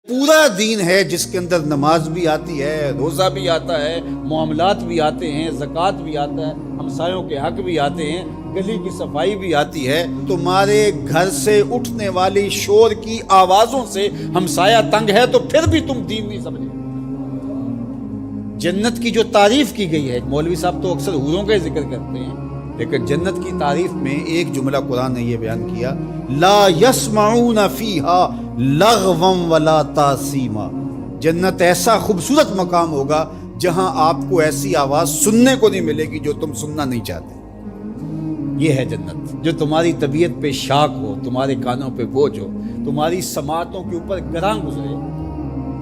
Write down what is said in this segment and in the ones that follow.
پورا دین ہے جس کے اندر نماز بھی آتی ہے، روزہ بھی آتا ہے، معاملات بھی آتے ہیں، زکوٰۃ بھی آتا ہے، ہمسایوں کے حق بھی آتے ہیں، گلی کی صفائی بھی آتی ہے۔ تمہارے گھر سے اٹھنے والی شور کی آوازوں سے ہمسایہ تنگ ہے تو پھر بھی تم دین نہیں سمجھے۔ جنت کی جو تعریف کی گئی ہے، مولوی صاحب تو اکثر حوروں کا ذکر کرتے ہیں، لیکن جنت کی تعریف میں ایک جملہ قرآن نے یہ بیان کیا، لا یسمعون فیہا لغوا ولا تاثیما۔ جنت ایسا خوبصورت مقام ہوگا جہاں آپ کو ایسی آواز سننے کو نہیں ملے گی جو تم سننا نہیں چاہتے۔ یہ ہے جنت، جو تمہاری طبیعت پہ شاک ہو، تمہارے کانوں پہ بوجھ ہو، تمہاری سماعتوں کے اوپر گراں گزرے،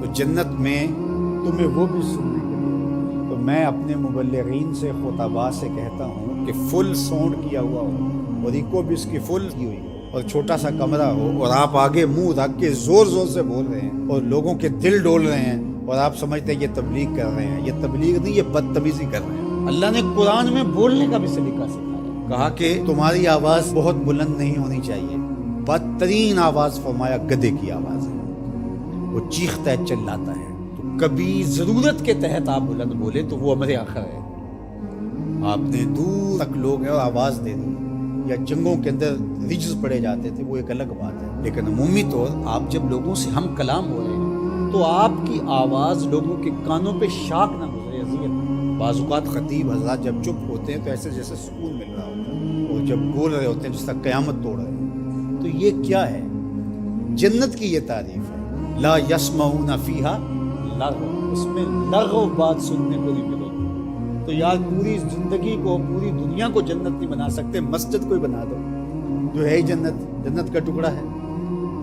تو جنت میں تمہیں وہ بھی سننے کے لیے۔ تو میں اپنے مبلغین سے، خطباء سے کہتا ہوں کہ فل ساؤنڈ کیا ہوا ہو اور ایکو بھی اس کی فل کی ہوئی اور چھوٹا سا کمرہ ہو اور آپ آگے منہ رکھ کے زور زور سے بول رہے ہیں اور لوگوں کے دل ڈول رہے ہیں اور آپ سمجھتے ہیں یہ تبلیغ کر رہے ہیں۔ یہ تبلیغ نہیں، یہ بدتمیزی کر رہے ہیں۔ اللہ نے قرآن میں بولنے کا بھی سلیقہ سکھایا، کہا کہ تمہاری آواز بہت بلند نہیں ہونی چاہیے، بدترین آواز فرمایا گدھے کی آواز ہے، وہ چیختا ہے، چلاتا ہے۔ تو کبھی ضرورت کے تحت آپ بلند بولے تو وہ امر آخر ہے۔ آپ نے دور تک لوگ ہیں اور آواز دے دی، یا جنگوں کے اندر رجز پڑے جاتے تھے، وہ ایک الگ بات ہے، لیکن عمومی طور آپ جب لوگوں سے ہم کلام ہو رہے ہیں تو آپ کی آواز لوگوں کے کانوں پہ شاک نہ گزرے، اذیت۔ بعض اوقات خطیب حضرات جب چپ ہوتے ہیں تو ایسے جیسے سکون مل رہا ہوتا ہے، اور جب بول رہے ہوتے ہیں جس طرح قیامت توڑ رہے ہیں۔ تو یہ کیا ہے؟ جنت کی یہ تعریف ہے، لا یسمعون فیہا لغو، اس میں لغو بات سننے کو نہیں ملے گی۔ تو یار پوری زندگی کو، پوری دنیا کو جنت نہیں بنا سکتے، مسجد کوئی بنا دو جو ہے ہی جنت کا ٹکڑا ہے،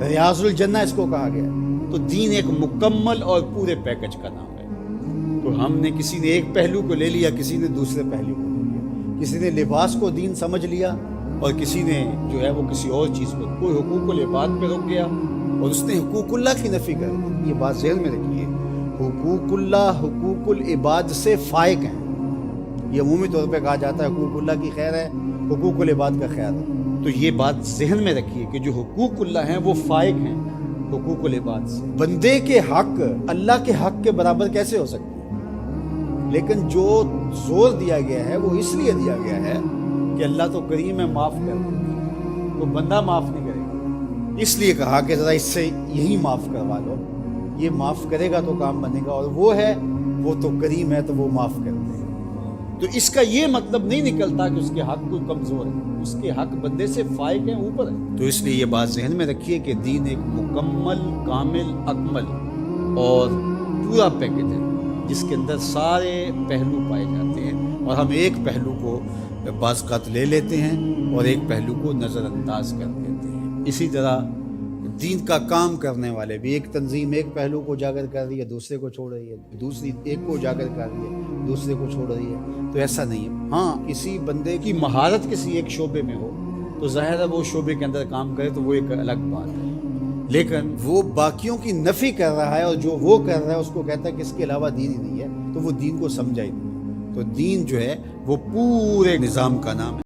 ریاض الجنہ اس کو کہا گیا۔ تو دین ایک مکمل اور پورے پیکج کا نام ہے۔ تو ہم نے کسی نے ایک پہلو کو لے لیا، کسی نے دوسرے پہلو کو لے لیا، کسی نے لباس کو دین سمجھ لیا اور کسی نے جو ہے وہ کسی اور چیز کو، کوئی حقوق العباد پہ رک گیا اور اس نے حقوق اللہ کی نفی کر دی۔ یہ بات ذہن میں رکھیے، حقوق اللہ حقوق العباد سے فائق ہیں۔ یہ عمومی طور پہ کہا جاتا ہے حقوق اللہ کی خیر ہے، حقوق العباد کا خیر ہے۔ تو یہ بات ذہن میں رکھیے کہ جو حقوق اللہ ہیں وہ فائق ہیں حقوق العباد سے۔ بندے کے حق اللہ کے حق کے برابر کیسے ہو سکتے ہیں؟ لیکن جو زور دیا گیا ہے وہ اس لیے دیا گیا ہے کہ اللہ تو کریم ہے، معاف کر دے، تو بندہ معاف نہیں کرے گا، اس لیے کہا کہ ذرا اس سے یہی معاف کروا لو، یہ معاف کرے گا تو کام بنے گا، اور وہ تو کریم ہے تو وہ معاف کر دے گا۔ تو اس کا یہ مطلب نہیں نکلتا کہ اس کے حق کوئی کمزور ہے، اس کے حق بندے سے فائق ہیں، اوپر ہے۔ تو اس لیے یہ بات ذہن میں رکھیے کہ دین ایک مکمل، کامل، اکمل اور پورا پیکج ہے جس کے اندر سارے پہلو پائے جاتے ہیں، اور ہم ایک پہلو کو بعض اوقات لے لیتے ہیں اور ایک پہلو کو نظر انداز کر دیتے ہیں۔ اسی طرح دین کا کام کرنے والے بھی، ایک تنظیم ایک پہلو کو اجاگر کر رہی ہے، دوسرے کو چھوڑ رہی ہے، دوسری ایک کو اجاگر کر رہی ہے، دوسرے کو چھوڑ رہی ہے۔ تو ایسا نہیں ہے۔ ہاں، کسی بندے کی مہارت کسی ایک شعبے میں ہو تو ظاہر ہے وہ شعبے کے اندر کام کرے تو وہ ایک الگ بات ہے، لیکن وہ باقیوں کی نفی کر رہا ہے اور جو وہ کر رہا ہے اس کو کہتا ہے کہ اس کے علاوہ دین ہی نہیں ہے، تو وہ دین کو سمجھا ہی نہیں۔ تو دین جو ہے وہ پورے نظام کا نام ہے۔